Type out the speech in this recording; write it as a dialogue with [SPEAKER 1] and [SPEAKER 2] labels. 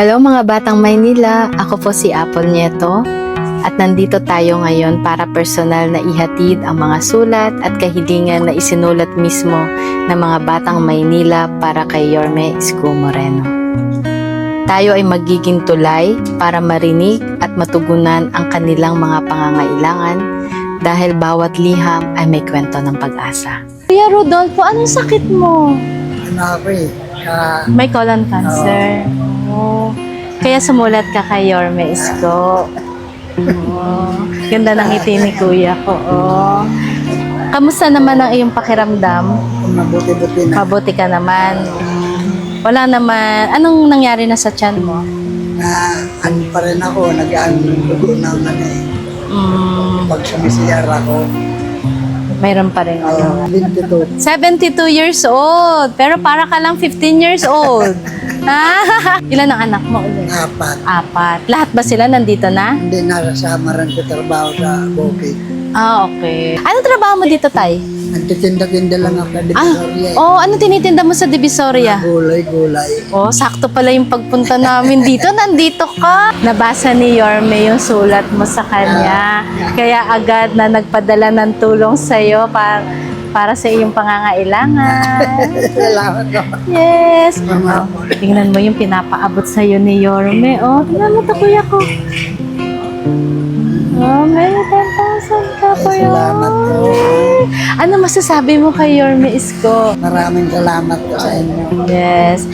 [SPEAKER 1] Hello mga Batang Maynila, ako po si Apple Nieto at nandito tayo ngayon para personal na ihatid ang mga sulat at kahilingan na isinulat mismo ng mga Batang Maynila para kay Yorme Isko Moreno. Tayo ay magiging tulay para marinig at matugunan ang kanilang mga pangangailangan dahil bawat liham ay may kwento ng pag-asa. Kuya Rodolfo, anong sakit mo? May colon cancer. Oh. Kaya sumulat ka kay Yorme Isko. Oh. Ganda ng ngiti ni kuya ko. Oh. Kamusta naman ang iyong pakiramdam?
[SPEAKER 2] Mabuti-buti na.
[SPEAKER 1] Mabuti ka naman. Wala naman. Anong nangyari na sa tiyan mo?
[SPEAKER 2] Ano pa rin ako, nag-dugo ng pag sumisiyar ako.
[SPEAKER 1] Mayroon pa rin.
[SPEAKER 2] 22.
[SPEAKER 1] 72 years old. Pero para ka lang 15 years old. Ilan ang anak mo ulit?
[SPEAKER 2] 4.
[SPEAKER 1] 4. Lahat ba sila nandito na?
[SPEAKER 2] Hindi nakasama rin sa trabaho sa bukid.
[SPEAKER 1] Okay. Ano trabaho mo dito, Tay?
[SPEAKER 2] Nagtitinda-tinda lang ako sa Divisoria.
[SPEAKER 1] Ano tinitinda mo sa Divisoria?
[SPEAKER 2] Gulay-gulay.
[SPEAKER 1] Sakto pala yung pagpunta namin dito. Nandito ka. Nabasa ni Yorme yung sulat mo sa kanya. Kaya agad na nagpadala ng tulong sa'yo para sa iyong pangangailangan.
[SPEAKER 2] Salamat naman.
[SPEAKER 1] Yes.
[SPEAKER 2] Mama.
[SPEAKER 1] Tingnan mo yung pinapaabot sa'yo ni Yorme. Tingnan mo ito, kuya ko. May 10,000 ka po yun.
[SPEAKER 2] Salamat po.
[SPEAKER 1] Ano masasabi mo kay Yorme Isko?
[SPEAKER 2] Maraming salamat po sa inyo.
[SPEAKER 1] Yes.